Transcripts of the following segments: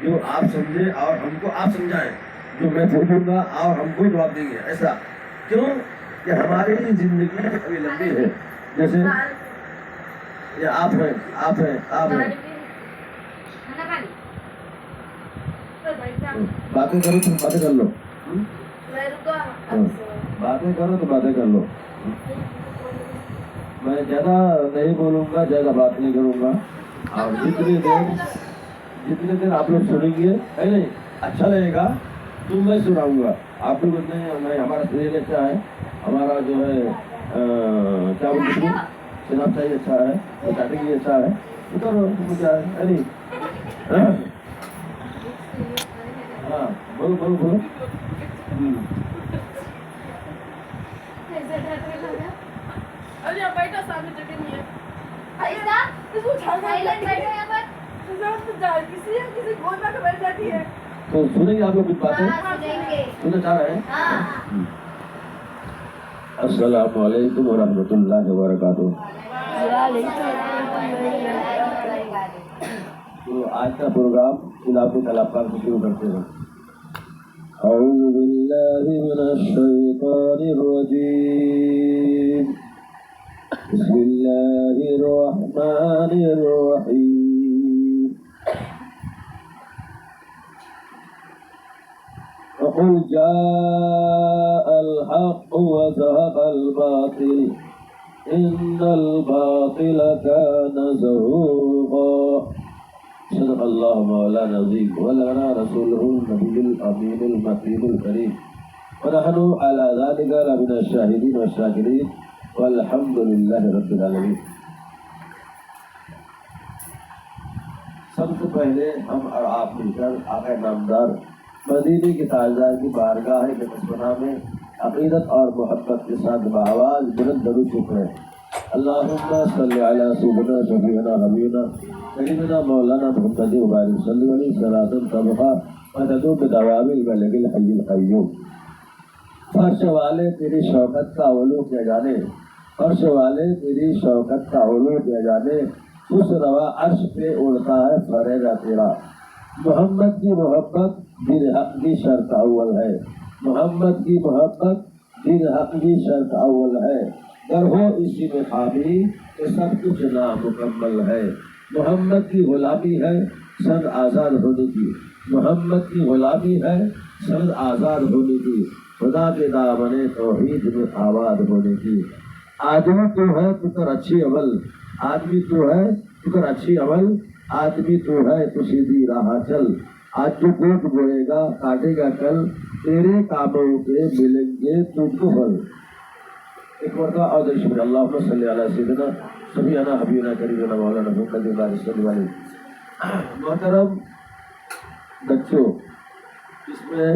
जो आप समझे और हमको आप समझाएं, जो मैं पूछूंगा और हमको जवाब देंगे। ऐसा क्यों कि हमारी जिंदगी अभी लंबी है। जैसे ये आप हैं, आप हैं, आप हैं, बातें करो तो बातें कर लो, बातें करो तो बातें कर लो। मैं ज़्यादा नहीं बोलूँगा, ज़्यादा बात नहीं करूँगा। और जितनी देर आप लोग सुनेंगे है नहीं, अच्छा लगेगा तो मैं सुनाऊँगा। आप लोग नहीं, मैं हमारा शरीर अच्छा है, हमारा जो है क्या बोलते हैं, शराब चाहिए अच्छा है, स्टार्टिंग अच्छा है, तो करो तो क्या है नहीं। हाँ बोलो बोलो बोलो। अरे बैठा सामने जगह नहीं है। ऐसा इसको उठाना साइलेंट बैठो यहाँ पर। किसी गोद में बैठ जाती है। तो सुनेंगे आप लोग कुछ बातें, हाँ, सुनेंगे। सुनना चाह रहे हैं। हाँ। अस्सलामु अलैकुम व रहमतुल्लाहि व बरकातुहू। तो आज का प्रोग्राम खिलाफ कलाकार से शुरू करते हैं। औज़ु बिल्लाहि मिनश शैतानिर रजीम। बिस्मिल्लाहिर रहमानिर रहीम। वक़ुल जाअल हक़्क़ु व ज़हक़ल बातिल इन्नल बातिला काना ज़हूक़ा। सदक़ल्लाहु मौलाना अज़ीम व लना रसूलुहुल नबियुल अमीनुल मकीनुल करीम व नहनु अला ज़ालिका लमिनश शाहिदीन व शाकिरीन वल्हम्दुलिल्लाहि रब्बिल आलमीन। सबसे पहले हम और आप मिलकर आका नामदार मदीने की ताज़दार की बारगाह मुक़द्दसा में अक़ीदत और मोहब्बत के साथ बआवाज़ बुलंद दरूद पढ़ें। अल्लाहुम्मा सल्लि अला सय्यिदिना शफ़ीअना हबीबना सय्यिदना मौलाना मुहम्मद व बारिक सल्लल्लाहु अलैहि सलातन तबक़ा व तदूब बिदवामिल मलिकिल हय्युल क़य्यूम। फर्श वाले तेरी शौकत का उलू किया जाने, फर्श वाले तेरी शौकत का उलू किया जाने, खुश रवा अर्श पे उड़ता है फरेगा तेरा। मोहम्मद की मोहब्बत दिन हक की शर्त अव्वल है, मोहम्मद की मोहब्बत दिन हक की शर्त अव्वल है। अगर हो इसी में खामी तो सब कुछ नामुकम्मल है। मोहम्मद की गुलामी है सद आज़ाद होने की, मोहम्मद की गुलामी है सद आज़ाद होने की, खुदा के दामने तौहीद में आबाद होने की। आदमी तो है तो कर अच्छी अमल, आदमी तो है तो कर अच्छी अमल, आदमी तो है तो सीधी राह चल। आज जो गोद बोएगा काटेगा कल, तेरे कामों के मिलेंगे तुमको फल। एक मरतबा और दर्श में अल्लाहुम्मा सल्लि अला सय्यिदिना शफ़ीअना हबीबना करीमना मौलाना मुहम्मद व बारिक सल्लल्लाहु अलैहि। मोहतरम बच्चों, इसमें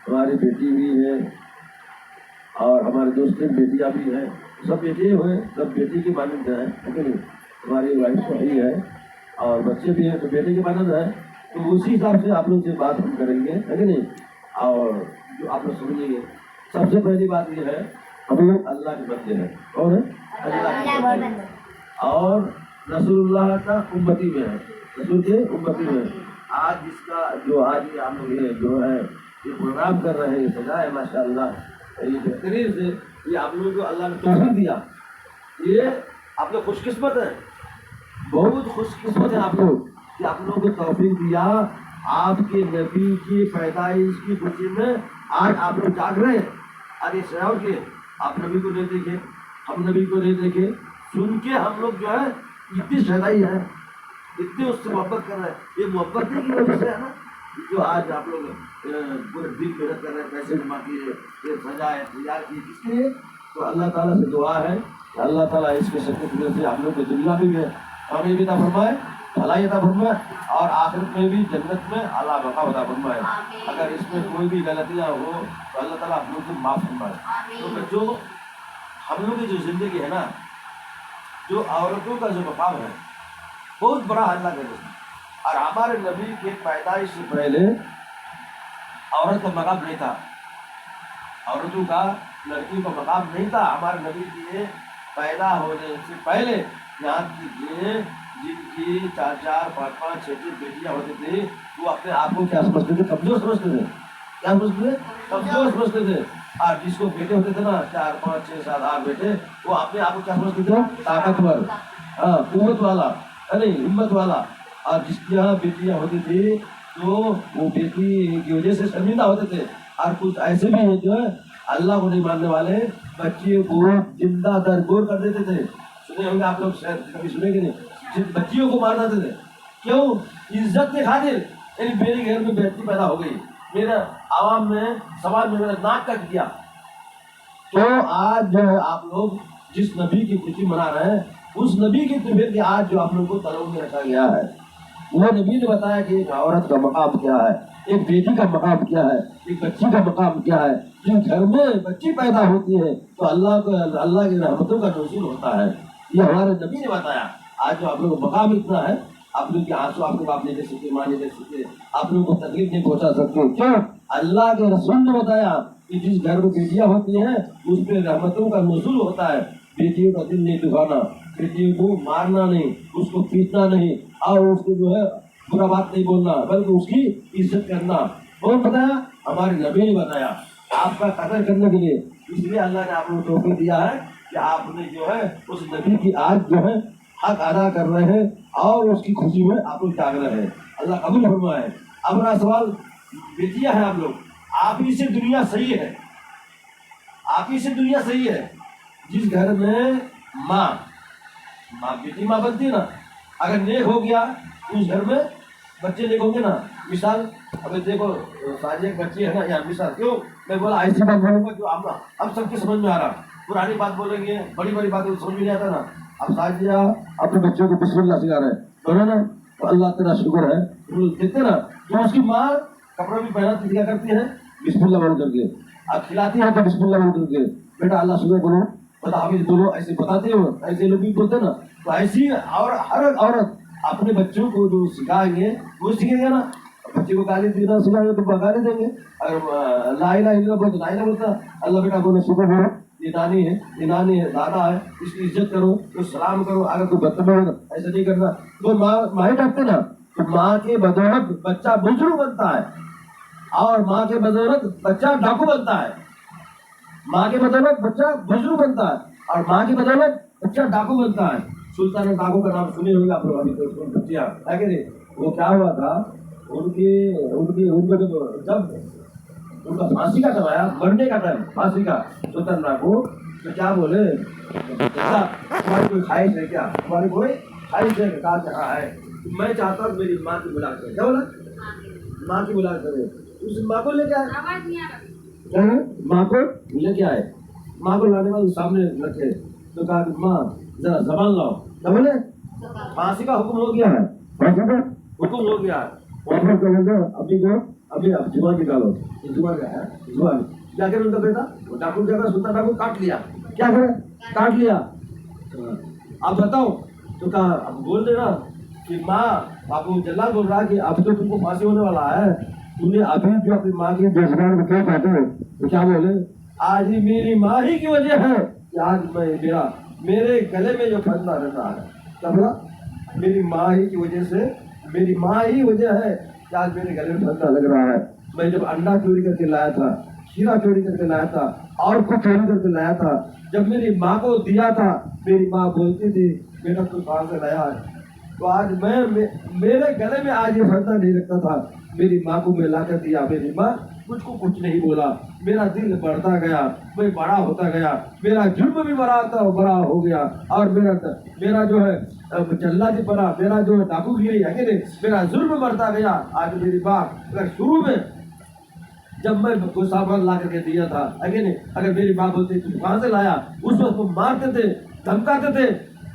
हमारी बेटी भी है और हमारे दोस्त की बेटियाँ भी हैं, सब बेटे हुए, सब बेटी की मानद है, लेकिन हमारी वाइफ तो ही है और बच्चे भी हैं तो बेटे की मानद है। तो उसी हिसाब से आप लोग से बात हम करेंगे, है कि नहीं। और जो आप लोग समझेंगे, सबसे पहली बात ये है हम लोग अल्लाह के बंदे हैं और अल्लाह के बंदे और रसूलुल्लाह का उम्मती में है, रसूल के उम्मती में। आज जिसका जो आज ये हम लोग ये जो है ये प्रोग्राम कर रहे हैं, सजा है माशाअल्लाह, ये बेहतरीन से ये आप लोगों को अल्लाह ने तौफीक दिया। ये आप लोग खुशकिस्मत हैं, बहुत खुशकिस्मत है आप लोग कि आप लोगों को तौफीक दिया। आपके नबी की पैदाइश की खुशी में आज आप लोग जाग रहे हैं। अरे शहर के आप नबी को नहीं देखे, हम नबी को नहीं देखे, सुन के हम लोग जो है इतनी सदाई है, इतनी उससे मोहब्बत कर रहे हैं। ये मोहब्बत की वजह से है ना जो आज आप लोग पूरे दिन मेहनत कर रहे हैं, पैसे जमा किए, ये सजाए तैयार किए, किसके लिए? तो अल्लाह ताला से दुआ है कि अल्लाह ताला इसके शक्ल से हम लोग की दुनिया में भी है और ये भी अता फरमाए, भलाई अता फरमाए और आखिरत में भी जन्नत में अल्लाह बका अता फरमाए। अगर इसमें कोई भी गलतियाँ हो तो अल्लाह ताला हम लोग को माफ़ फरमाए। तो बच्चों, हम लोग की जो ज़िंदगी है ना, जो औरतों का जो मकाम है बहुत बड़ा अल्लाह के रसूल और हमारे नबी के पैदाइश से पहले औरत का मकाम नहीं था, औरतों का लड़कियों का मकाम नहीं था। हमारे नबी के पैदा होने से पहले यहाँ की जिनकी 4-4, 5-5, 6-6 बेटियां होती थी, वो अपने आप को क्या समझते थे? कमजोर समझते थे। क्या समझते थे? कमजोर समझते थे। और जिसको बेटे होते थे ना 4, 5, 6, 7, 8 बेटे, वो अपने आप को क्या समझते थे? ताकतवर, हाँ, कुव्वत वाला, अरे हिम्मत वाला। और जिसकी यहाँ बेटियां होती थी, तो वो बेटी की वजह से शर्मिंदा होते थे। और कुछ ऐसे भी हैं जो है अल्लाह को नहीं मानने वाले, बच्चियों को जिंदा दरगोर कर देते थे। सुने होंगे आप लोग, शायद कभी सुने कि नहीं, बच्चियों को मार देते थे। क्यों? इज्जत के खातिर। यानी मेरे घर में बेटी पैदा हो गई, मेरा आवाम में समाज में मेरा नाक कट गया, तो आज जो है आप लोग जिस नबी की खुशी मना रहे हैं, उस नबी की तबीयत के आज जो आप लोगों को तलब में रखा गया है, वो नबी ने बताया कि एक औरत का मकाम क्या है, एक बेटी का मकाम क्या है, एक बच्ची का मकाम क्या है। जो घर में बच्ची पैदा होती है तो अल्लाह की रहमतों का नज़ूल होता है। ये हमारे नबी ने बताया। आज जो आप लोगों को मकाम इतना है, आप लोग के आंसू आपके बाप नहीं दे सकते, माँ नहीं दे सकते, आप लोगों को तकलीफ नहीं पहुंचा सकते। क्यों? अल्लाह के रसूल ने बताया कि जिस घर में बेटियां होती हैं उस पर रहमतों का नज़ूल होता है। बेटियों का दिल नहीं दुखाना, बेटियों को मारना नहीं, उसको पीटना नहीं, और उसको जो है बुरा बात नहीं बोलना, बल्कि उसकी इज्जत करना। कौन बताया? हमारे नबी ने बताया, आपका कदर करने के लिए। इसलिए अल्लाह ने आप लोगों को तौफीक दिया है कि आपने जो है उस नबी की आज जो है हक अदा कर रहे हैं और उसकी खुशी में आप लोग जाग रहे हैं। अल्लाह कबूल फरमाए। अब मेरा सवाल, बेटियां हैं आप लोग, आप ही से दुनिया सही है, आप ही से दुनिया सही है। जिस घर में माँ बेटी माँ बनती है ना, अगर नेक हो गया उस घर में बच्चे नेक होंगे ना। मिसाल अगर देखो, साजिया एक बच्ची है ना, या मिसाल, क्यों मैं बोला ऐसी बात बोलूंगा जो हम सबके समझ में आ रहा। पुरानी बात बोलेंगे, बड़ी बड़ी बात समझ में नहीं आता ना। अब साजिया अपने बच्चों को बिस्मिल्लाह सिखा रहे हैं, बोलो ना, तो अल्लाह तेरा शुक्र है, देखते ना। तो उसकी माँ कपड़ा भी पहनाती क्या करती है? बिस्मिल्लाह बोल करके। अब खिलाती है तो बिस्मिल्लाह बोल करके, बेटा अल्लाह शुक्र बोलो, बता हाफिज बोलो, ऐसे बताते हो। ऐसे लोग भी बोलते ना। तो ऐसी और हर औरत अपने बच्चों को जो सिखाएंगे वो सीखेंगे ना। बच्चे को गाली देना सिखाएंगे तो गाली देंगे। अगर ला इलाहा इल्लल्लाह बोलते ला इलाहा बोलता, अल्लाह बेटा बोलो शुक्र बोलो, ये नानी है, ये नानी है, दादा है, इसकी इज्जत करो, तो सलाम करो। अगर तू बदतमीज है ऐसा नहीं करना। तो माँ ही डरते ना, तो माँ के बदौलत बच्चा बुजुर्ग बनता है, और माँ के बदौलत बच्चा डाकू बनता है। माँ के बदौलत बच्चा बुजुर्ग बनता है, और माँ की बदौलत बच्चा डाकू बनता है। सुल्तान डाकू का नाम सुने होंगे आप लोग। अभी तो बच्चियाँ है कि नहीं? वो क्या हुआ था, उनके जब उनका फांसी का टाइम आया, मरने का टाइम, फांसी का, सुल्तान डाकू तो क्या बोले, तुम्हारी कोई ख्वाहिश है क्या? तुम्हारी कोई ख्वाहिश है? कहा क्या है? मैं चाहता हूँ मेरी माँ की मुलाकात करें। क्या बोला? माँ की मुलाकात करें। उस माँ को लेके आए, क्या है? माँ को लेके आए। माँ को लाने वाले सामने रखे, तो कहा माँ जरा जबान लाओ। क्या बोले? फांसी का हुक्म हो गया है, फांसी का हुक्म हो गया है। अभी आप जुबान निकालो। जुबान क्या है? जुबान क्या करे उनका बेटा? वो डाकू क्या, सुल्तान डाकू काट लिया। क्या करे? काट लिया। आप बताओ। तो कहा अब बोल देना कि माँ, आपको जल्लाद बोल रहा है कि अब तो तुमको फांसी होने वाला है, तुमने अभी जो अपनी माँ की बेजबान को क्यों काटे? तो क्या बोले? आज ही मेरी माँ ही की वजह है कि आज मैं मेरे गले में जो फंदा रहता है। क्या बोला? मेरी माँ ही की वजह से, मेरी माँ ही वजह है कि आज मेरे गले में फंदा लग रहा है। मैं जब अंडा चोरी करके लाया था, खीरा चोरी करके लाया था, और कुछ चोरी करके लाया था, जब मेरी माँ को दिया था, मेरी माँ बोलती थी बेटा तू कहाँ से लाया है? तो आज मेरे गले में आज ये फंदा नहीं लगता था, मेरी माँ को मैं ला कर दिया। मेरी माँ मुझको कुछ नहीं बोला, मेरा दिल बढ़ता गया, मैं बड़ा होता गया, मेरा जुर्म भी बड़ा हो गया, और मेरा जो है जल्लादी बना, मेरा जो है डाकूगिरी है कि नहीं, मेरा जुर्म बढ़ता गया। आज मेरी माँ अगर शुरू में जब मैं कोई सामान ला करके दिया था, है नहीं, अगर मेरी माँ बोलती तू कहाँ से लाया, उस वक्त वो मारते थे, धमकाते थे।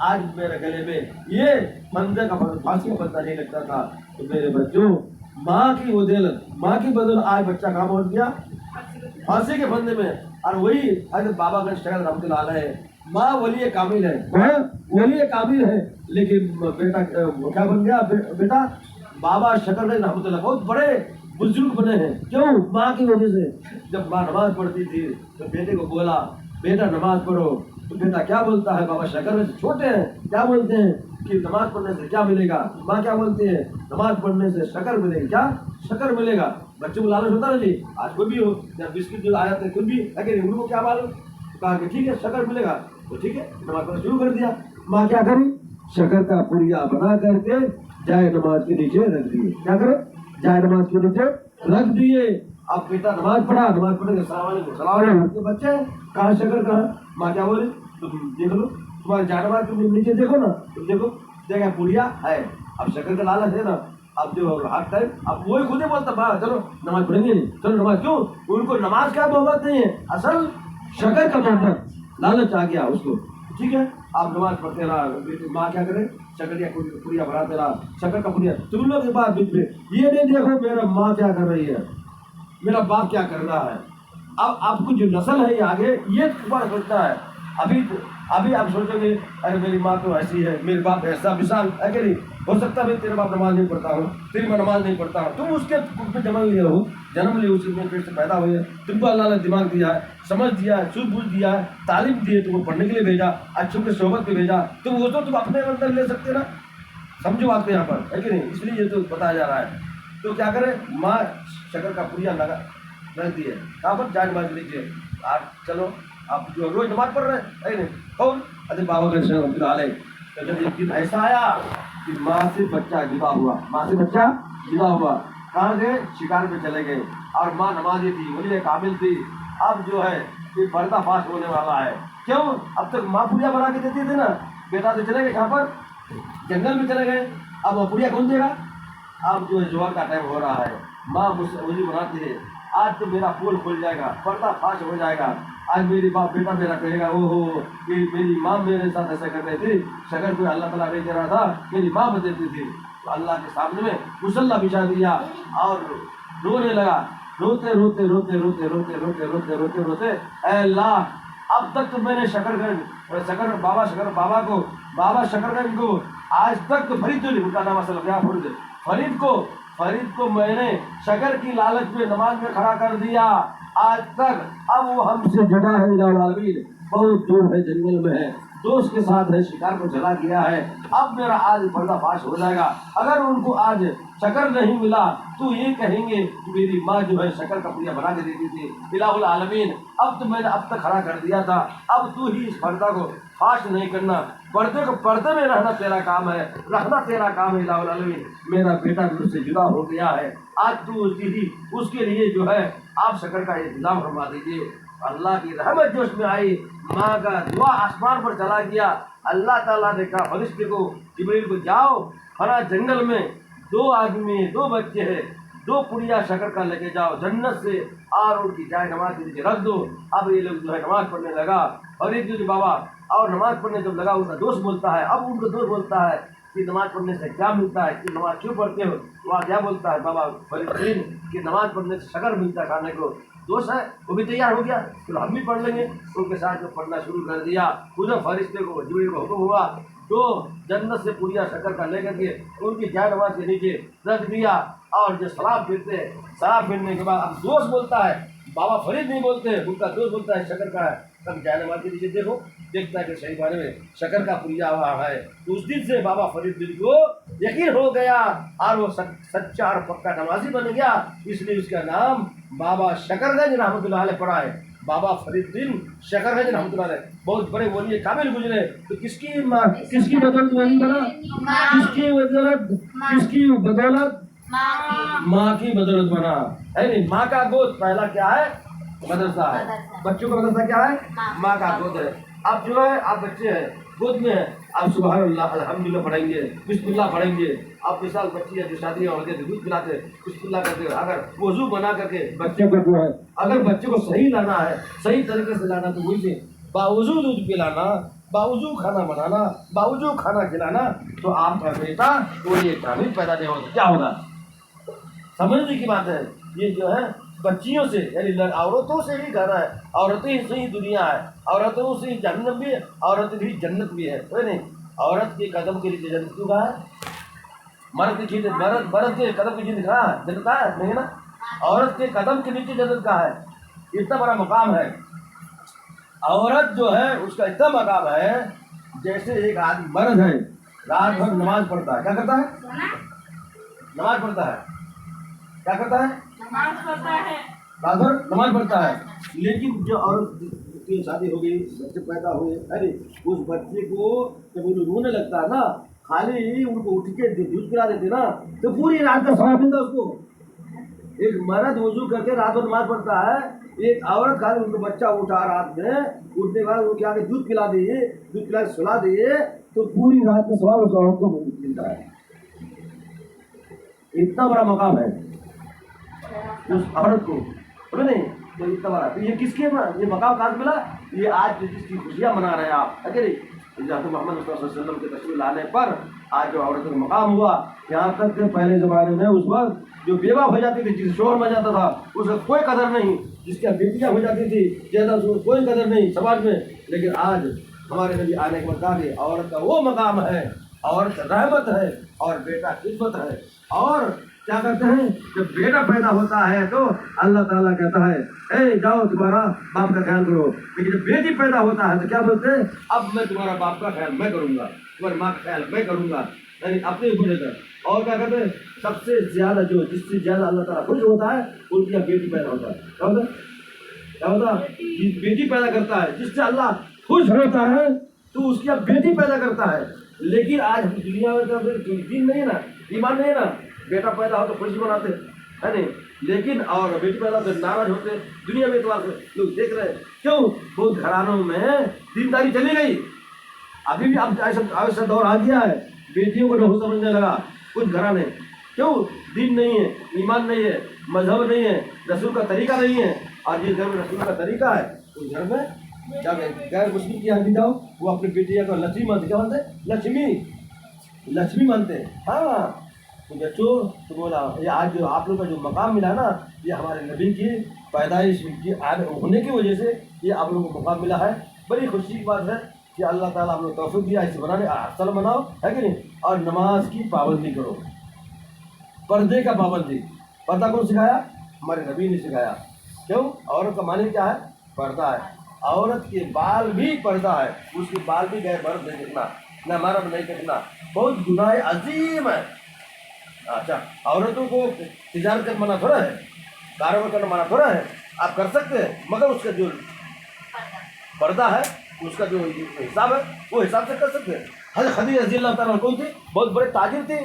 आज मेरे गले में ये फंदे का फांसी का फंदा नहीं लगता था। तो मेरे बच्चों, माँ की बदौलत आज बच्चा कहाँ पहुँच गया? फांसी के फंदे में। और वही हजरत बाबा गंज शहर रहमतुल्लाह अलैह, माँ वली कामिल है, वली कामिल है, लेकिन बेटा क्या बन गया? बेटा बाबा शकरगंज रहमतुल्लाह बहुत बड़े बुजुर्ग बने हैं। क्यों? माँ की वजह से। जब माँ नमाज पढ़ती थी तो बेटे को बोला बेटा नमाज पढ़ो, तो बेटा क्या बोलता है? बाबा शकरगंज छोटे हैं, क्या बोलते हैं? कि नमाज पढ़ने से क्या मिलेगा। माँ क्या बोलती है, नमाज पढ़ने से शक्कर मिलेगा। क्या शक्कर मिलेगा? बच्चों को लालच होता ना जी, आज कोई भी हो या बिस्किट जो आया था कुछ भी अगर उनको क्या मालूम, कहा कि ठीक है शक्कर मिलेगा, तो ठीक है नमाज पढ़ना शुरू कर दिया। माँ क्या करी, शक्कर का पुड़िया बना करके जाए नमाज के नीचे रख दिए। क्या करे, जाए नमाज के नीचे रख दिए। अब बेटा नमाज पढ़ा, नमाज पढ़ने के सलाम के बच्चे कहाँ शक्कर कहाँ। माँ क्या बोले, तुम देख लो तुम्हारे जानवर तुम नीचे देखो ना, तुम देखो देखा पुड़िया है। अब शक्कर का लालच है ना, अब जो हाथ टाइम अब वही खुद ही बोलता बा चलो नमाज पढ़ेंगे, चलो नमाज। क्यों, उनको नमाज का मोहब्बत नहीं है, असल शक्कर का मोहब्बत, लालच आ गया उसको। ठीक है, आप नमाज पढ़ते रहा, माँ क्या करे, शक्कर का पुड़िया बनाते रहा, शक्कर का पुड़िया। तुम लोग के बाद बीच में ये नहीं देखो मेरा माँ क्या कर रही है, मेरा बाप क्या कर रहा है। अब आपको जो नस्ल है ये आगे ये तुम्हारा सोचना है। अभी आप सोचोगे अरे मेरी माँ तो ऐसी है, मेरे बाप ऐसा, विशाल है कि नहीं। हो सकता है तेरे बाप नमाज नहीं पढ़ता हो, तेरी माँ नमाज नहीं पढ़ता हो, तुम उसके कुछ में जन्म लिए उसी में पेट से पैदा हुए, तुमको अल्लाह ने दिमाग दिया है, समझ दिया है, सूझ बूझ दिया है, तालीम दी है, तुमको पढ़ने के लिए भेजा, अच्छों के सोहबत पे भेजा, तुम वो तो तुम अपने अंदर ले सकते ना। समझो बात को यहाँ पर है कि नहीं, इसलिए ये तो बताया जा रहा है। तो क्या करे, माँ शक्कर का पुड़िया लगा रख दिए, कहाँ पर जान बाज लीजिए। आप चलो आप जो रोज नमाज पढ़ रहे हैं नहीं कौन, अरे बाबा का तो जब एक दिन ऐसा आया कि माँ से बच्चा जुदा हुआ, माँ से बच्चा जुदा हुआ, कहाँ गए, शिकार पे चले गए। और माँ नमाजी थी, वली काबिल थी। अब जो है ये पर्दाफाश होने वाला है। क्यों, अब तक माँ पुड़िया बना के देती थी ना, बेटा तो चले गए कहाँ पर, जंगल में चले गए। अब वो पुड़िया कौन देगा। अब जो है जोहर का टाइम हो रहा है, माँ मुझसे वही बनाती है, आज तो मेरा पोल खुल जाएगा, पर्दाफाश हो जाएगा। आज मेरी बाप बेटा मेरा कहेगा ओहो मेरी माँ मेरे साथ ऐसा कर रही थी, शक्कर को अल्लाह ताला नहीं दे रहा था, मेरी माँ बदेती थी। तो अल्लाह के सामने में मुसल्ला बिछा दिया और रोने लगा, रोते रोते रोते रोते रोते रोते रोते रोते रोते अल्लाह अब तक तो मैंने बाबा शकरगंज को आज तक तो फरीद उनका नाम असल फरीद को मैंने शक्कर की लालच में नमाज में खड़ा कर दिया आज तक। अब वो हमसे जुड़ा है, बहुत दूर है, जंगल में है, दोस्त के साथ है, शिकार को चला गया है। अब मेरा आज पर्दाफाश हो जाएगा। अगर उनको आज शक्कर नहीं मिला तो ये कहेंगे कि मेरी माँ जो है शक्कर का पुड़िया बना के देती थी। इलाहुल आलमीन, अब तो मैंने अब तक खड़ा कर दिया था, अब तू ही इस पर्दा को फाश नहीं करना, पर्दे को पर्दे में रहना तेरा काम है, रखना तेरा काम है। इलाहुल आलमीन, मेरा बेटा मुझसे जुदा हो गया है, आज तू उसके लिए जो है आप शक्कर का इंतजाम करवा दीजिए। अल्लाह की रहमत जोश में आई, माँ का दुआ आसमान पर चला गया। अल्लाह ताला ने कहा फरिश्ते को, जिब्रील को, जाओ फला जंगल में 2 आदमी 2 बच्चे हैं, 2 पुड़िया शक्कर का लेके जाओ जन्नत से और उनकी जाए नमाज के नीचे रख दो। अब ये लोग जो है नमाज पढ़ने लगा और एक दिन बाबा और नमाज पढ़ने जब लगा उनका दोस्त बोलता है, अब उनका दोस्त बोलता है कि नमाज पढ़ने से क्या मिलता है, कि नमाज क्यों पढ़ते हो। वहाँ क्या बोलता है बाबा फरीद कि नमाज पढ़ने से शक्कर मिलता है खाने को। दोस्त है वो भी तैयार हो गया, तो हम भी पढ़ लेंगे। उनके साथ जो पढ़ना शुरू कर दिया, उधर फरिश्ते को जिब्रील को हुक्म हुआ, 2 जन्नत से पुड़िया शक्कर का लेकर के उनकी जाए नमाज के नीचे रख दिया। और जो शराब पीते हैं, शराब पीने के बाद अब दोस्त बोलता है, बाबा फरीद नहीं बोलते, उनका दोस्त बोलता है शक्कर का है। तब जाए नमाज के नीचे देखता है कि सही बारे में शक्कर का पुड़िया वहाँ है। तो उस दिन से बाबा फरीद को यकीन हो गया और वो सच्चा और पक्का नमाजी बन गया, इसलिए उसका नाम बाबा शकरगंज रहमतुल्लाह अलैह पड़ा है। बाबा फरीदुद्दीन शकरगंज रहमतुल्लाह अलैह बहुत बड़े वली काबिल गुजरे। तो किसकी बदौलत वली बना, किसकी बदौलत माँ की बदौलत बना है। नहीं, माँ का गोद पहला क्या है, मदरसा है। बच्चों का मदरसा क्या है, माँ का गोद है। अब जो है आप बच्चे हैं गोद में है, आप सुभान अल्लाह अल्हम्दुलिल्लाह पढ़ेंगे, बिस्मिल्लाह पढ़ेंगे। आप मिसाल बच्ची है जो शादियाँ होती है दूध पिलाते बिस्मिल्लाह करते, अगर वजू बना करके बच्चे को जो है अगर बच्चे को सही लाना है, सही तरीके से लाना, तो वही से बावजू दूध पिलाना, बावजू खाना बनाना, बावजू खाना खिलाना, तो आपका बेटा कोई एक कामिल पैदा नहीं होगा। क्या होगा, समझने की बात है। ये जो है बच्चियों से यानी औरतों से ही घर है, औरतें से ही दुनिया है, औरतों से ही जन्नत भी है, औरत भी जन्नत भी है। नहीं, औरत के कदम के नीचे जन्नत क्यों कहा है, मर्द के कदम के नीचे कहा है जन्नत है, नहीं ना, औरत के कदम के नीचे जन्नत का है। इतना बड़ा मकाम है औरत जो है, उसका इतना मकाम है जैसे एक आदमी मर्द है, रात भर नमाज पढ़ता है, क्या करता है? नमाज पढ़ता है, क्या करता है? नमाज पढ़ता है। रात भर नमाज पढ़ता है। लेकिन जो औरत की शादी हो गई, बच्चे पैदा हुए, अरे उस बच्चे को जब वो रोने लगता है ना, खाली उनको उठ के दूध पिला देते ना, तो पूरी रात का सवाब मिलता है उसको। एक मर्द वजू करके रात भर नमाज पढ़ता है, एक औरत खाली उनको बच्चा उठा रात में, उठने के बाद उनके आगे दूध पिला दिए, दूध पिला के सुला दिए, तो पूरी रात का सवाब उस औरत को मिलता है। इतना बड़ा मकाम है उस औरत को, समझ नहीं? तो इतना बड़ा, तो ये किसके ये मकाम कहाँ से मिला? ये आज जिसकी खुशियाँ मना रहे हैं आप, अकेले हज़रत मोहम्मद सल्लल्लाहु अलैहि वसल्लम के तशरीफ लाने पर आज जो औरत का मकाम हुआ, यहाँ तक कि पहले ज़माने में उस वक्त जो बेवा हो जाती थी, जिसे शोर मच जाता था, उसका कोई कदर नहीं, जिसकी बेटियाँ हो जाती थी ज़्यादा, कोई कदर नहीं समाज में। लेकिन आज हमारे नबी आने के बाद औरत का वो मकाम है, औरत रहमत है और बेटा खिदमत है। और क्या करते हैं, जब बेटा पैदा होता है तो अल्लाह ताला कहता है, ए जाओ तुम्हारा बाप का ख्याल करो। लेकिन जब बेटी पैदा होता है तो क्या बोलते हैं, अब मैं तुम्हारा बाप का ख्याल मैं करूँगा, तुम्हारी माँ का ख्याल मैं करूँगा, यानी अपने ऊपर लेकर। और क्या करते हैं, सबसे ज्यादा जो जिससे ज्यादा अल्लाह ताला खुश होता है उनकी यहाँ बेटी पैदा होता है। क्या होता है, क्या होता है? बेटी पैदा करता है, जिससे अल्लाह खुश होता है तो उसकी यहाँ बेटी पैदा करता है। लेकिन आज हम दुनिया में तो दिन नहीं है ना, ईमान नहीं है ना, बेटा पैदा हो तो खुशी मनाते है नहीं, लेकिन और बेटी पैदा हो तो नाराज होते। दुनिया में तो लोग देख रहे हैं, क्यों? बहुत घरानों में दीनदारी चली गई। अभी भी अब ऐसा दौर आ गया है, बेटियों को नहीं समझने लगा कुछ घराने। क्यों? दीन नहीं है, ईमान नहीं है, मजहब नहीं है, रसूल का तरीका नहीं है। और जिस घर में रसूल का तरीका है उस घर में जब गैर मुस्लिम की यहाँ भी जाओ, वो अपनी बेटिया को लक्ष्मी मानते, क्या मानते? लक्ष्मी मानते हैं। हाँ, तो बच्चों तो बोला ये आज जो आप लोग का जो मकाम मिला ना, ये हमारे नबी की पैदाइश की होने की वजह से ये आप लोगों को मकाम मिला है। बड़ी खुशी की बात है कि अल्लाह ताला आप लोग तौफीक दिया इसे बनाने, असल मनाओ, है कि नहीं? और नमाज की पाबंदी करो, पर्दे का पाबंदी। पर्दा कौन सिखाया? हमारे नबी ने सिखाया। क्यों? औरत का माने क्या है? पर्दा है। औरत के बाल भी पर्दा है, उसके बाल भी गए मर्द नहीं देखना, न मर्द नहीं देखना, बहुत गुनाह अजीम है। अच्छा, औरतों को तिजारत करना मना थोड़ा है, कारोबार करना मना थोड़ा है, आप कर सकते हैं, मगर उसका जो पर्दा है, उसका जो हिसाब है वो हिसाब से कर सकते हैं। हज़रत खदीजा रज़ी अल्लाह ताला कौन थे? बहुत बड़े ताजिर थे।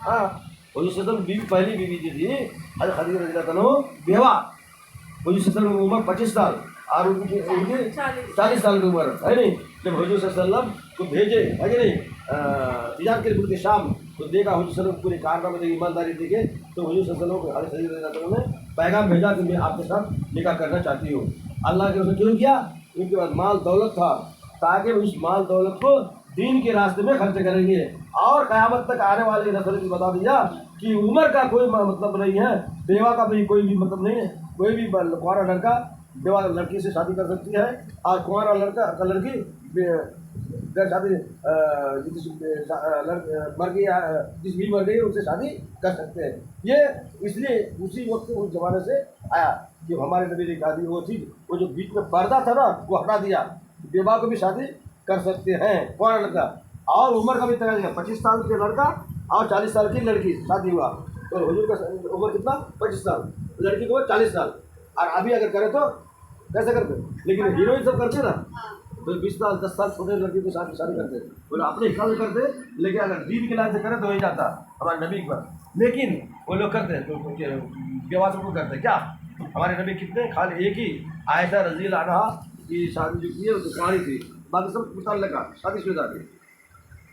हाँ, हुज़ूर सल्लल्लाहु अलैहि वसल्लम बीवी पहली बीवी जो थी हज़रत खदीजा रज़ी अल्लाह ताला बेवा, हुज़ूर सल्लल्लाहु अलैहि वसल्लम की उम्र 25 साल और उनकी 40 साल की उम्र है नहीं। जब हुज़ूर सल्लल्लाहु अलैहि वसल्लम को भेजे है कि नहीं तिजारत के लिए शाम, तो देखा हुज़ूर सल्लल्लाहु अलैहि वसल्लम पूरे कारनामे में ईमानदारी देखे, तो हुज़ूर सल्लल्लाहु अलैहि वसल्लम हज़रत खदीजा रज़ी अल्लाह ताला ने पैगाम भेजा कि मैं आपके साथ निकाह करना चाहती हूँ। अल्लाह के उसने क्यों किया? उनके पास माल दौलत था, ताकि उस माल दौलत को दीन के रास्ते में खर्च करेंगे। और क़यामत तक आने वाली नस्ल को बता दिया कि उम्र का कोई मतलब नहीं है, बेवा का भी कोई भी मतलब नहीं है। कोई भी कुंवारा लड़का बेवा लड़की से शादी कर सकती है, और कुंवारा लड़की शादी मर गई, जिस भी मर गई उससे शादी कर सकते हैं। ये इसलिए उसी वक्त उस जमाने से आया कि हमारे नबी ने शादी वो चीज़, वो जो बीच में पर्दा था ना वो हटा दिया, बेवा को भी शादी कर सकते हैं कुंवारा लड़का। और उम्र का भी तय दिया, 25 साल के लड़का और 40 साल की लड़की शादी हुआ, तो हुजूर का उम्र कितना? 25 साल, लड़की को 40 साल। और अभी अगर करे तो कैसे करते? लेकिन हीरोइन सब करते ना, तो 20 साल 10 साल छोटे लड़की को शादी करते, बोले अपने हिसाब से करते। लेकिन अगर दीन के लाइन से करे तो हो ही जाता हमारे नबी पर। लेकिन वो लोग करते हैं तो बेवा सबको करते हैं क्या? हमारे नबी कितने? खाली एक ही आयशा रज़ी अल्लाह अन्हा की शादी जो की है वो कुंवारी थी, बाकी सब मुताल लगा शादीशुदा थे,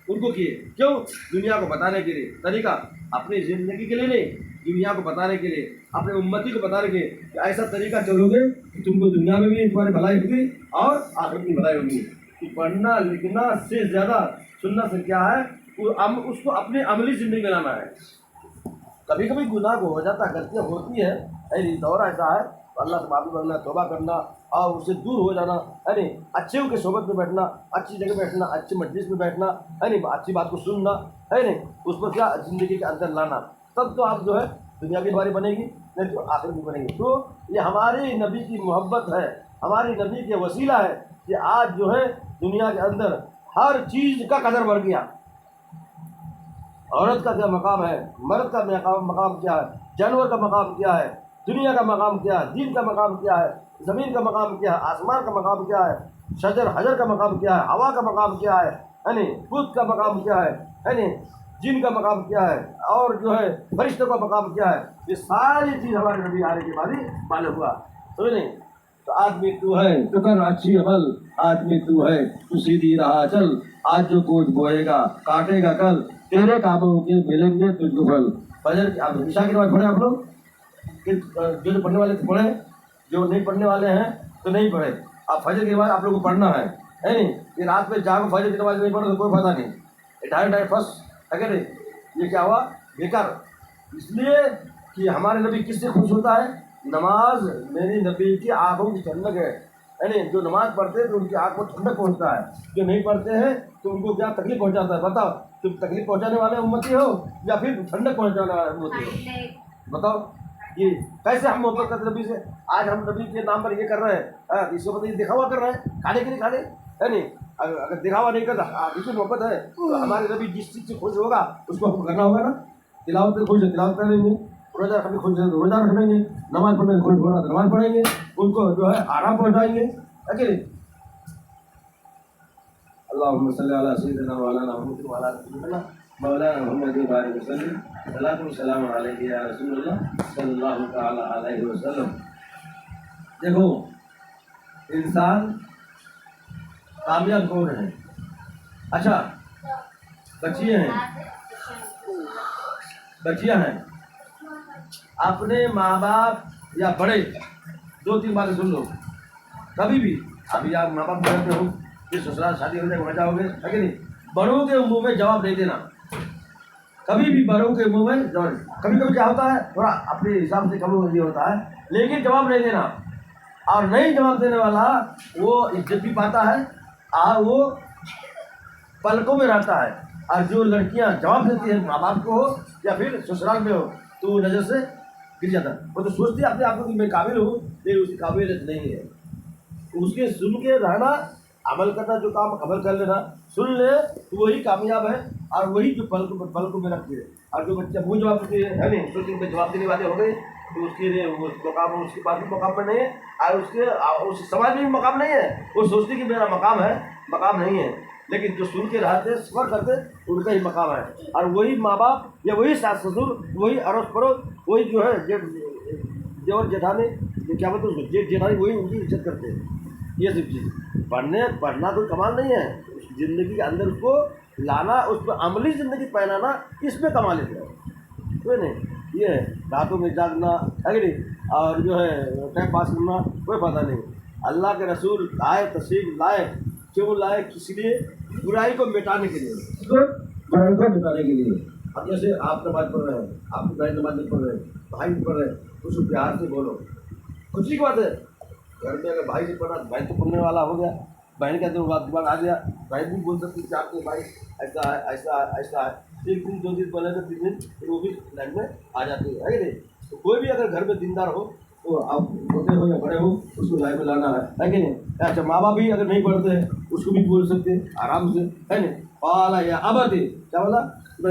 उनको किए। क्यों? दुनिया को बताने के लिए, तरीका अपनी ज़िंदगी के लिए नहीं, दुनिया को बताने के लिए, अपने उम्मती को बताने के लिए कि ऐसा तरीका चलोगे कि तुमको दुनिया में भी तुम्हारी भलाई होगी और आखिरत में भलाई होगी। कि पढ़ना लिखना से ज़्यादा सुनना से क्या है, उसको अपने अमली ज़िंदगी में लाना है। कभी कभी गुनाह को हो जाता, गलतियाँ होती है, ऐसी दौर ऐसा है, अल्लाह से माफ़ी मांगना, तौबा करना और उससे दूर हो जाना, है नहीं? अच्छे के सोबत में बैठना, अच्छी जगह बैठना, अच्छे मजलिस में बैठना, है नहीं? अच्छी बात को सुनना, है नहीं? उस पर क्या ज़िंदगी के अंदर लाना, तब तो आप जो है दुनिया की बारी बनेगी, नहीं तो आखिर भी बनेगी। तो ये हमारी नबी की मोहब्बत है, हमारी नबी के वसीला है कि आज जो है दुनिया के अंदर हर चीज़ का कदर बढ़ गया। औरत का क्या मकाम है, मर्द का मकाम क्या है, जानवर का मकाम क्या है, दुनिया का मकाम क्या है, दीन का मकाम क्या है, ज़मीन का मकाम क्या है, आसमान का मकाम क्या है, शजर हजर का मकाम क्या है, हवा का मकाम क्या है नहीं, खुद का मकाम क्या है नहीं, जिन का मकाम क्या है, और जो है फरिश्तों का मकाम क्या है, ये सारी चीज़ हमारे नबी आने के बाद ही मालूम हुआ। समझ नहीं? तो आदमी तू है तो कर अच्छी अमल, आदमी तू है तू सीधी राह चल, आज जो कुछ बोएगा काटेगा कल, तेरे कामों के मिलेंगे तुझको फल। फजर की अब ईशा की नमाज पढ़े आप लोग कि जो पढ़ने वाले तो पढ़े, जो नहीं पढ़ने वाले हैं तो नहीं पढ़े। अब फजर की नमाज आप लोग को पढ़ना है नहीं? ये रात में जागो फजर की नमाज नहीं पढ़ो तो कोई फायदा नहीं, ये ढाई फर्स्ट है नहीं, ये क्या हुआ बेकार। इसलिए कि हमारे नबी किससे खुश होता है, नमाज मेरी नबी की आंखों की ठंडक है नहीं, जो नमाज पढ़ते हैं तो उनकी आंख में ठंडक पहुंचता है, जो नहीं पढ़ते हैं तो उनको क्या तकलीफ पहुंचाता है। बताओ तुम तकलीफ पहुंचाने वाले उम्मती हो या फिर ठंडक पहुंचाने वाले उम्मती हो? बताओ ये कैसे हम मोहब्बत करते नबी से। आज हम नबी के नाम पर ये कर रहे हैं, इसको पता दिखावा कर रहे हैं, खाने के लिए खाने है नहीं। अगर दिखावा नहीं करता इसमें मोहब्बत है तो हमारे नबी जिस चीज़ से खुश होगा उसको हमको करना होगा ना। तिलावत पे खुश है तिलावत करेंगे, रोजा रखने खुश है तो रोजा रखेंगे, नमाज पढ़ने खुश हो रहा तो नमाज पढ़ेंगे, उनको जो है आराम पहुँचाएंगे। अकेले अल्लाहुम्मा सल्ली अला सय्यिदिना मौलाना मुहम्मद व अला सय्यिदिना मौलाना मुहम्मद व बारिक वसल्लम सल्लल्लाहु अलैहि अलैहि या रसूलुल्लाह सल्लल्लाहु तआला अलैहि वसल्लम। देखो इंसान कामयाब कौन है? अच्छा बच्चियाँ हैं, बच्चियाँ हैं, अपने माँ बाप या बड़े दो तीन बातें सुन लो कभी भी। अभी आप माँ बाप घर पे हो, फिर ससुराल शादी हो जाए मजा हो गए है कि नहीं, बड़ों के मुंह में जवाब नहीं देना कभी भी, बड़ों के मुंह में जवाब। कभी कभी क्या होता है थोड़ा अपने हिसाब से कम ये होता है, लेकिन जवाब नहीं देना। और नहीं जवाब देने वाला वो इज्जत भी पाता है और वो पलकों में रहता है। और जो लड़कियां जवाब देती है माँ बाप को हो या फिर ससुराल में हो तो वो नज़र से गिर जाता है। वो तो सोचती है अपने आप को कि मैं काबिल हूँ, लेकिन उसकी काबिलियत नहीं है। उसके सुन के रहना, अमल करना, जो काम अमल कर लेना, सुन ले तो वही कामयाब है और वही जो पलकों में रखती है। और जो बच्चा मुँह जवाब देती है नहीं, सोचती है जवाब देने वाले हो गए तो उसके लिए वो मकाम, उसके पास भी मकाम में नहीं है और उस समाज में भी मकाम नहीं है। वो सोचती कि मेरा मकाम है, मकाम नहीं है। लेकिन जो सुन के रहते सफर करते उनका ही मकाम है। और वही माँ बाप या वही सास ससुर, वही अड़ोस पड़ोस, वही जो है जेवर जेठानी, क्या बोलते उसको जेठ जेठानी, वही उनकी इज्जत करते हैं। ये सब चीज़ पढ़ना कोई कमाल नहीं है, ज़िंदगी के अंदर उसको लाना, उस पर अमली ज़िंदगी पहनाना, इसमें कमा लेते हैं। कोई नहीं, ये है रातों में जागना है कि नहीं, और जो है टाइम पास करना कोई पता नहीं। अल्लाह के रसूल आए, तस्वीर लाए, क्यों लाए? किसी लिए? बुराई को मिटाने के लिए, बुराई को मिटाने के लिए। अब जैसे आप नमाज पढ़ रहे हैं, आपकी भाई नमाज नहीं पढ़ रहे, भाई नहीं पढ़ रहे, उसको प्यार से बोलो, खुशी की बात है। घर में अगर भाई नहीं पढ़ा, भाई तो पढ़ने वाला हो गया, बहन का दिमाग आ गया, बहन भी बोल सकती है आपके भाई ऐसा है ऐसा है ऐसा है। एक दिन दो दिन पहले तो 3 दिन फिर वो भी लाइन में आ जाती है कि नहीं। तो कोई भी अगर घर में दीनदार हो तो आप छोटे हो या बड़े हो उसको लाइन में लाना है कि नहीं। अच्छा माँ बाप भी अगर नहीं पढ़ते हैं उसको भी बोल सकते हैं आराम से है नहीं। पाला या अबदी, क्या बोला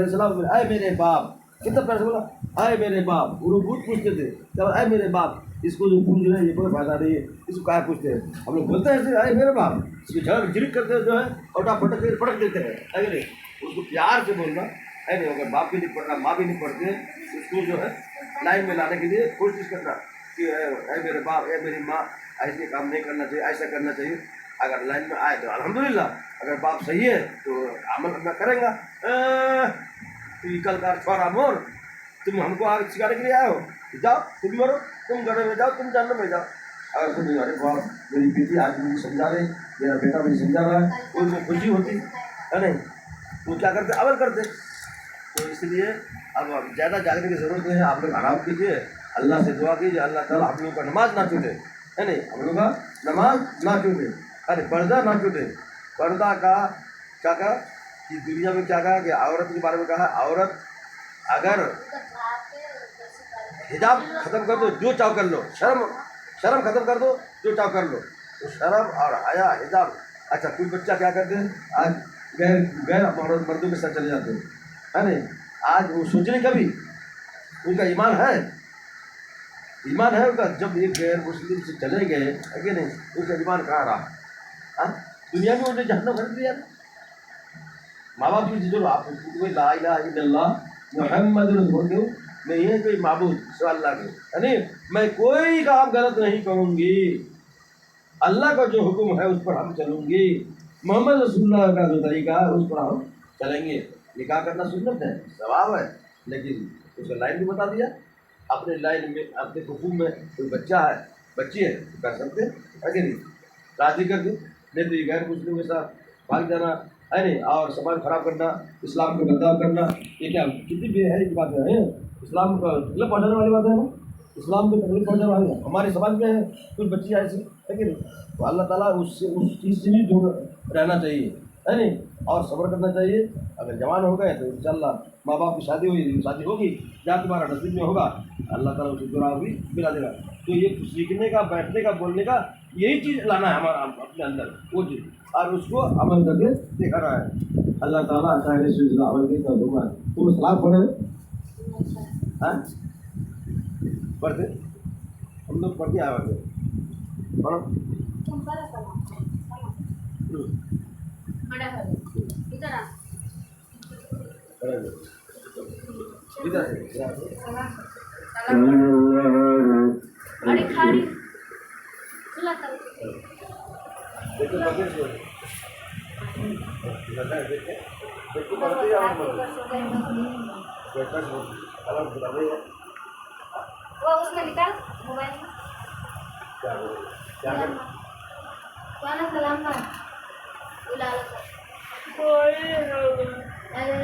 सलाम, आए मेरे बाप, कितना पैसे बोला, आए मेरे बाप। वो लोग पूछते थे क्या, आए मेरे बाप। इसको जो पूछ रहे हैं ये कोई फायदा नहीं है, इसको क्या पूछते हैं। हम लोग बोलते हैं आए मेरे बाप, इसको झड़क झिड़क करते हैं जो है और पटक देते हैं है कि नहीं। उसको प्यार से बोलना है नहीं। अगर बाप भी नहीं पढ़ रहा, माँ भी नहीं पढ़ते, उसको जो है लाइन में लाने के लिए कोशिश करना कि ऐ मेरे बाप, ऐ मेरी माँ, ऐसे काम नहीं करना चाहिए, ऐसा करना चाहिए। अगर लाइन में आए तो अल्हम्दुलिल्लाह, अगर बाप सही है तो अमल अपना करेगा। कल का छोरा मोर, तुम हमको आग सिखाने के लिए आए हो, जाओ तुम मरो, तुम गड़े में जाओ, तुम जानने में जाओ। अगर तुम अरे बाप मेरी बेटी आज मुझे समझा रहे, मेरा बेटा मुझे समझा रहा है, तो उनको खुशी होती है नहीं। वो क्या करते, अमल करते। तो इसलिए अब ज़्यादा जागने की ज़रूरत नहीं है। आप लोग आराम कीजिए, अल्लाह से दुआ कीजिए, अल्लाह ताला हम लोग का नमाज ना छूटे है नहीं, हम लोग का नमाज ना छूटे, अरे पर्दा ना छूटे। पर्दा का क्या कहा कि दुनिया में क्या कहा कि औरत के बारे में कहा, औरत अगर हिजाब ख़त्म कर दो, जो चाहो कर लो, शर्म ख़त्म कर दो, जो चाहो कर लो। तो शर्म और हया हिजाब। अच्छा कुछ बच्चा क्या करते हैं आज गैर मर्दों के साथ चले जाते हैं है नहीं, आज वो सोचने कभी उनका ईमान है उनका। जब ये गैर मुस्लिम से चले गए है कि नहीं, उनका ईमान कहाँ रहा? हाँ? दुनिया में उन्हें जहन्नम भर दिया। माँ बाप की जो आप कोई ला इलाहा इल्लल्लाह मुहम्मद रसूल दो, मैं ये कोई माबूद सिवा अल्लाह के, यानी मैं कोई काम गलत नहीं करूँगी, अल्लाह का जो हुक्म है उस पर हम चलूँगी, मोहम्मद रसूलुल्लाह का जो तरीका है उस पर हम चलेंगे। निकाह करना सुन्नत है, सवाब है, लेकिन उसका लाइन भी बता दिया। अपने लाइन में अपने हुकूम में कोई बच्चा है बच्ची है तो कर सकते है कि नहीं, राजी कर दे, नहीं तो ये गैर मुस्लिम के साथ भाग जाना है नहीं, और समाज खराब करना, इस्लाम को बदनाम करना, ये क्या कितनी बेहद की बात है। इस्लाम का तकलीफ पहुँचाने वाली बात है ना, इस्लाम को तकलीफ पहुँचाने वाली है। हमारे समाज में है कुछ बच्ची ऐसी है कि नहीं, तो अल्लाह ताला उससे उस चीज़ से भी दूर रहना चाहिए है नहीं, और सब्र करना चाहिए। अगर जवान हो गए तो इंशाल्लाह माँ बाप की शादी हुई, शादी होगी, जहाँ तुम्हारा नसीब में होगा अल्लाह ताला उसे दुआ भी मिला देगा। तो ये सीखने का, बैठने का, बोलने का, यही चीज़ लाना है हमारा अपने अंदर, वो चीज़, और उसको अमल करके दिखाना है। अल्लाह ताला चाहे सिलसिला अमल के कर दूँगा। तुम सलाम पढ़े हैं, पढ़ते हम लोग पढ़ते आए थे, पढ़ो तुम करो सलाम मड़ा करो इधर आ इधर अरे खारी सुला करो देखो पकड़ से देखो पढ़ते जाओ बेटा से अलग बता दे वो उसमें निकाल मोबाइल में क्या सलाम का उलाला कोई